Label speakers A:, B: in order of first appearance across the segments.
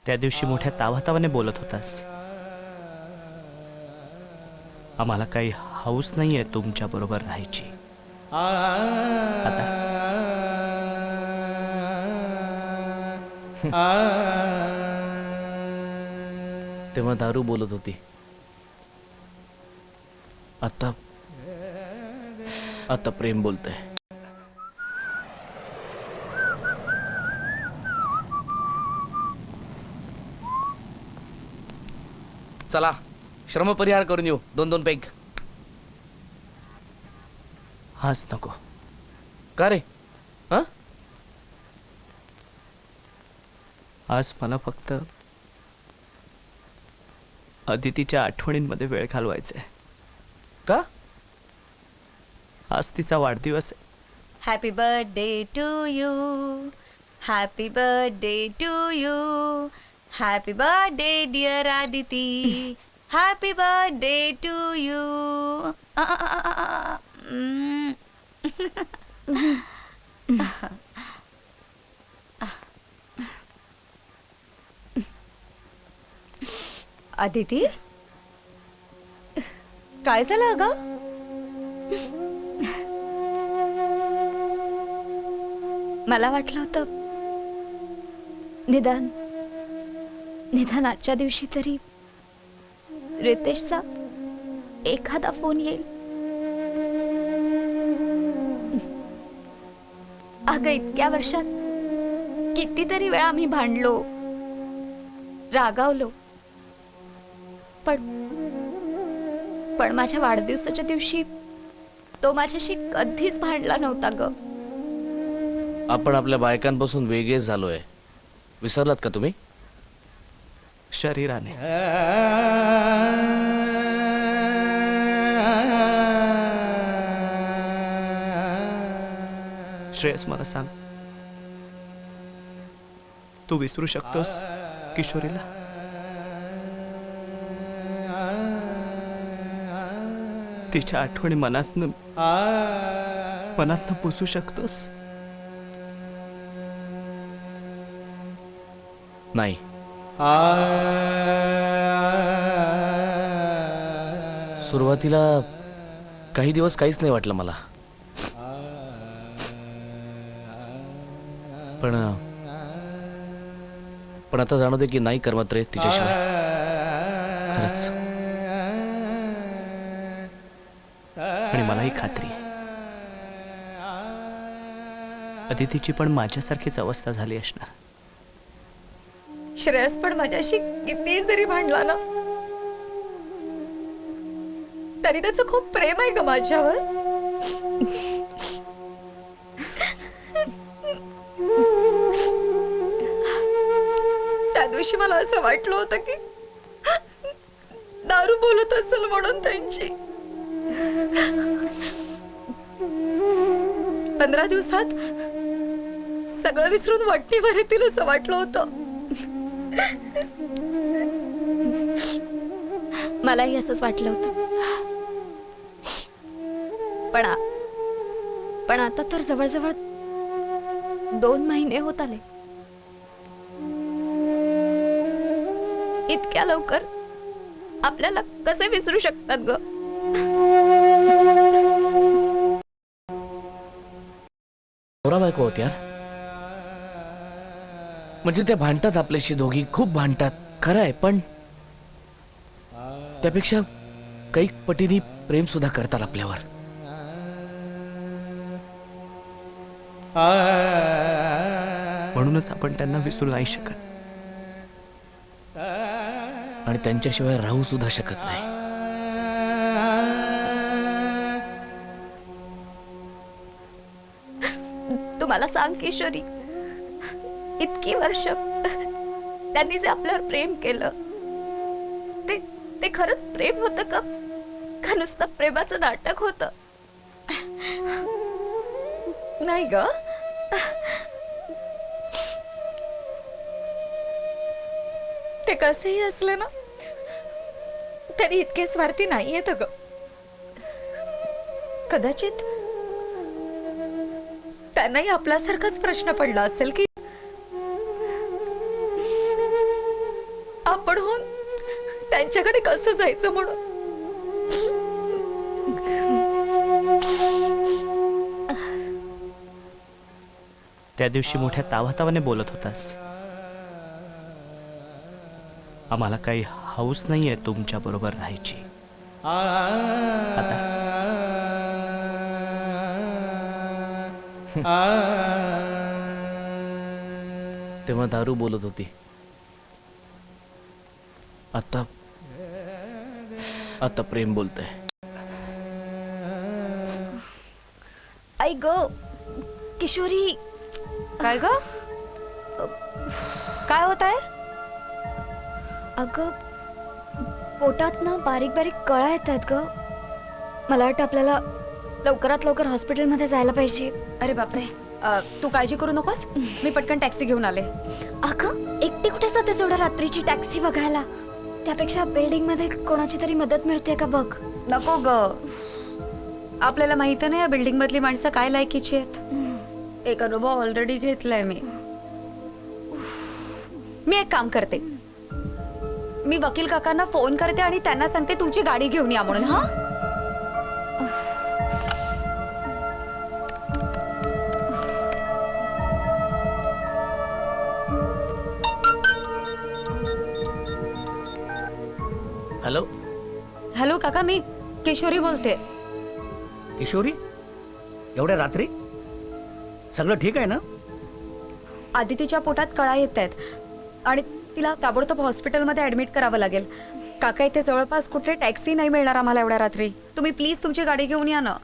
A: त्या दिवशी मोठ्या तावातावाने बोलत होतास. आम्हाला काही हौस नाहीये तुमच्या बरोबर राहायची. आता
B: तेव्हा दारू बोलत होती. आता आता प्रेम बोलतंय. चला श्रमपरिहार करून येऊ. 2-2 पेग.
A: हाच नको.
B: का रे? हा?
A: आज मला फक्त अदितीच्या आठवणींमध्ये वेळ घालवायचा आहे.
B: का?
A: आज तिचा वाढदिवस आहे.
C: Happy birthday to you, happy birthday to you, happy birthday dear Aditi, happy birthday to you. Aditi, काय झालं अगं?
D: मला वाटलं होतं निदान आजच्या दिवशी तरी रितेशचा एखादा फोन येईल. अगं, इतक्या वर्षात कितीतरी वेळा आम्ही भांडलो, रागावलो, पण माझ्या वाढदिवसाच्या दिवशी तो माझ्याशी कधीच भांडला नव्हता ग.
B: आपण आपल्या बायकांपासून वेगळे झालोय. विसरलात का तुम्ही?
A: शरीराने. श्रेयस, मला सांग, तू विसरू शकतोस किशोरीला? तिच्या आठवणी मनातनं पुसू शकतोस?
B: नाही. सुरुवातीला काही दिवस काहीच नाही वाटलं मला, पण आता जाणवते की नाही करमत रे तिच्याशिवाय. खरंच.
A: आणि मलाही खात्री आहे, अदितीची पण माझ्यासारखीच अवस्था झाली असणार.
C: श्रेयस पण माझ्याशी किती जरी भांडला ना, तरी त्याचं खूप प्रेम आहे ग माझ्यावर. त्या दिवशी मला असं वाटलं होतं की दारू बोलत असेल म्हणून त्यांची. 15 दिवसात सगळं विसरून वट्टीवर येतील असं वाटलं होतं.
D: मलाही असंच वाटलं होतं, पण आता तर जवळजवळ 2 महिने होत आले. इतक्या लवकर आपल्याला कसे विसरू शकतात ग?
B: नवरा बायको होत यार. म्हणजे ते भांडतात आपल्याशी, दोघी खूप भांडतात, खरं आहे, पण त्यापेक्षा काही पटीने प्रेम सुद्धा करतात आपल्यावर.
A: म्हणूनच आपण त्यांना विसरू नाही शकत.
B: आणि त्यांच्याशिवाय राहू सुद्धा शकत नाही.
D: तुम्हाला सांग किशोरी, इतकी वर्ष त्यांनी जे आपल्यावर प्रेम केलं, ते खरंच प्रेम होतं का नुसतं प्रेमाचं नाटक होतं?
C: नाही ग, ते कसेही असले ना तरी इतके स्वार्थी नाहीयेत ग. कदाचित त्यांनाही आपल्यासारखाच प्रश्न पडला असेल की त्याच्याकडे कसं जायचं म्हणून.
A: त्या दिवशी मोठ्या तावातावाने बोलत होतास. आम्हाला काही हौस नाहीये तुमच्या बरोबर राहायची. आता
B: तेव्हा दारू बोलत होती. आता आता प्रेम बोलतंय.
D: आई ग किशोरी.
C: काय ग, काय होत आहे?
D: अगं पोटात ना बारीक बारीक कळा येत आहेत ग. मला वाटतं आपल्याला लवकरात लवकर हॉस्पिटलमध्ये जायला पाहिजे.
C: अरे बापरे, तू काळजी करू नकोस, मी पटकन टॅक्सी घेऊन आले.
D: अगं एकटी कुठे जातेस एवढ्या रात्रीची टॅक्सी बघायला? त्यापेक्षा बिल्डिंग मध्ये कोणाची तरी मदत मिळते का बघ.
C: नको ग, आपल्याला माहित नाही या बिल्डिंग मधली माणसं काय लायकीची आहेत. एक अनुभव ऑलरेडी घेतलाय मी. एक काम करते, मी वकील काकांना फोन करते आणि त्यांना सांगते तुमची गाडी घेऊन या म्हणून. हा
E: हॅलो
C: हॅलो काका, मी किशोरी बोलते.
E: किशोरी, एवढ्या रात्री सगळं ठीक आहे ना?
C: आदितीच्या पोटात कळा येत आहेत आणि तिला ताबडतोब हॉस्पिटलमध्ये ऍडमिट करावं लागेल. काका इथे जवळपास कुठे टॅक्सी नाही मिळणार आम्हाला एवढ्या रात्री. तुम्ही प्लीज तुमची गाडी घेऊन या ना.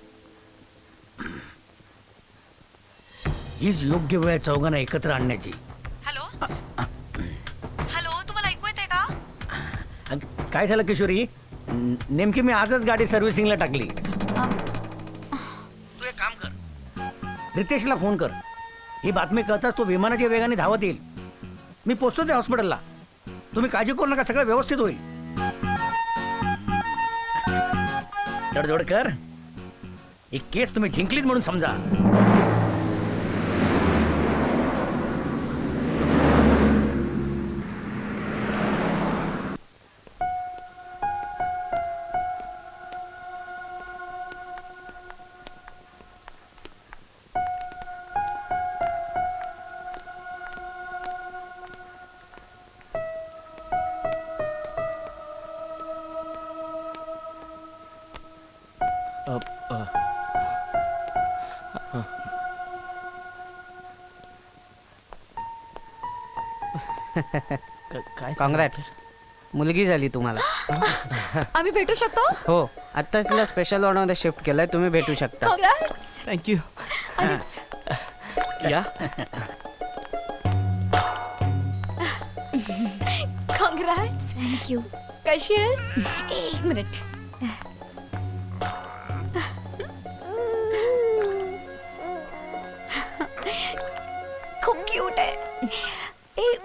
E: हीच योग्य वेळ आहे चौघांना एकत्र आणण्याची.
C: हॅलो हॅलो, तुम्हाला ऐकू येते का?
E: काय झालं किशोरी? नेमकी मी आजच गाडी सर्व्हिसिंगला टाकली. तू एक काम कर, रितेशला फोन कर. ही बातमी कळताच तो विमानाच्या वेगाने धावत येईल. मी पोचतो ते हॉस्पिटलला. तुम्ही काळजी करू नका, सगळं व्यवस्थित होईल. तडजोड कर. ही केस तुम्ही जिंकलीत म्हणून समजा.
A: काय
F: कॉंग्रॅट्स, मुलगी झाली तुम्हाला.
C: आम्ही भेटू शकतो?
F: हो, आत्ताच तिला स्पेशल वॉर्डमध्ये शिफ्ट केलंय. तुम्ही भेटू शकता.
C: Congrats.
A: थँक्यू.
B: या
C: Congrats.
D: थँक्यू.
C: कशी आहेस? एक मिनिट. खूप क्यूट आहे. ए,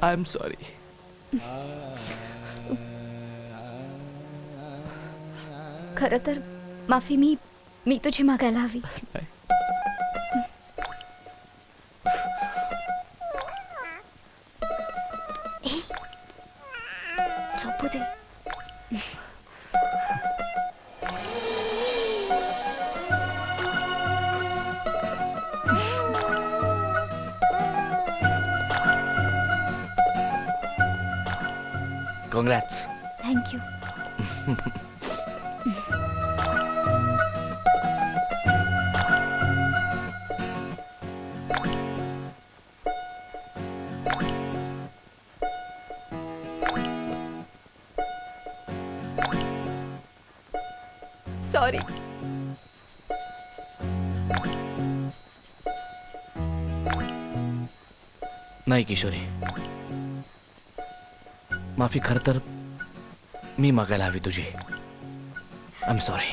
A: आय एम सॉरी.
D: खरं तर माफी मी तुझी मागायला हवी. ए, झोपू दे.
B: कॉंग्रॅट्स.
D: थँक्यू.
C: सॉरी.
B: नाही किशोरी, माफी खर तर मी मागायला हवी तुझी. I am sorry.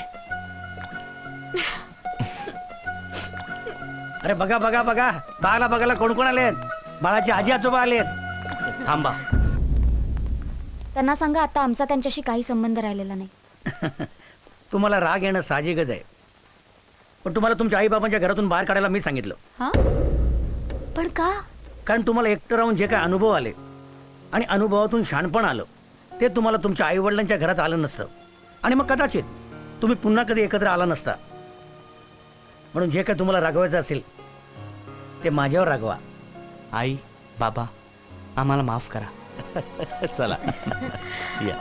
E: अरे बघा बघा बघा, बाळाला बघायला कोण कोण आलेत? बाळाचे आजी आजोबा आलेत.
A: थांबा.
D: त्यांना सांगा आता आमचा त्यांच्याशी काही संबंध राहिलेला नाही.
E: तुम्हाला राग येणं साहजिकच आहे, पण तुम्हाला तुमच्या आईबाबांच्या घरातून बाहेर काढायला मी सांगितलं.
D: हा पण का?
E: कारण तुम्हाला एकटं राहून जे काय अनुभव आले आणि अनुभवातून शहाणपण आलं ते तुम्हाला तुमच्या आईवडिलांच्या घरात आलं नसतं, आणि मग कदाचित तुम्ही पुन्हा कधी एकत्र आला नसता. म्हणून जे काय तुम्हाला रागवायचं असेल ते माझ्यावर रागवा.
A: आई, बाबा, आम्हाला माफ करा. चला या.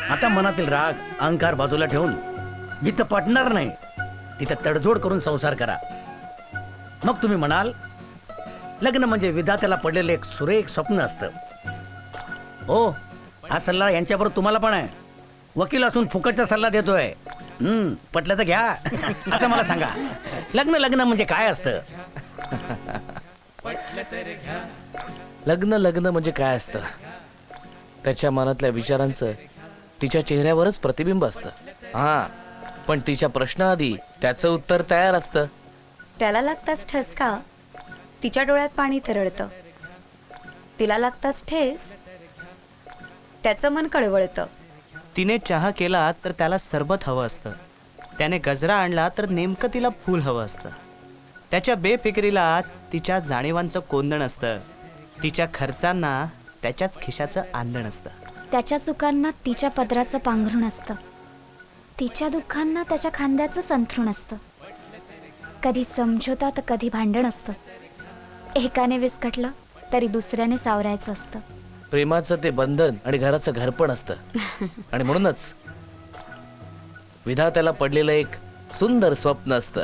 E: आता मनातील राग अहंकार बाजूला ठेवून जिथं पटणार नाही तिथं तडजोड करून संसार करा. मग तुम्ही म्हणाल लग्न म्हणजे विधात्याला पडलेलं एक सुरेख स्वप्न असतं. हो, हा सल्ला यांच्याबरोबर तुम्हाला पण आहे. वकील असून फुकटचा सल्ला देतोय. पटलं तर घ्या. आता मला सांगा, लग्न लग्न म्हणजे काय असतं?
B: लग्न म्हणजे काय असतं? त्याच्या मनातल्या विचारांचं तिच्या चेहऱ्यावरच प्रतिबिंब असतं. हा, पण तिच्या प्रश्नाआधी त्याचं उत्तर तयार असतं.
C: त्याला लागताच ठसका, तिच्या डोळ्यात पाणी तरळतं. तिला लागताच ठेस, त्याचं मन कळवळतं.
A: तिने चहा केला तर त्याला सरबत हवं असतं. त्याने गजरा आणला तर नेमकं तिला फूल हवं असतं. त्याच्या बेफिकिरीला तिच्या जाणीवांचं कोंदण असतं. तिच्या खर्चांना त्याच्याच खिशाचं आंदण असतं.
D: त्याच्या चुकांना तिच्या पदराचं पांघरुण असतं. तिच्या दुःखांना त्याच्या खांद्याचं अंथरूण असतं. कधी समझोता तर कधी भांडण असतं. एकाने विस्कटलं तरी दुसऱ्याने सावरायचं असतं.
B: प्रेमाचं ते बंधन आणि घराचं घरपण असतं. आणि म्हणूनच विधात्याला पडलेलं एक सुंदर स्वप्न असतं.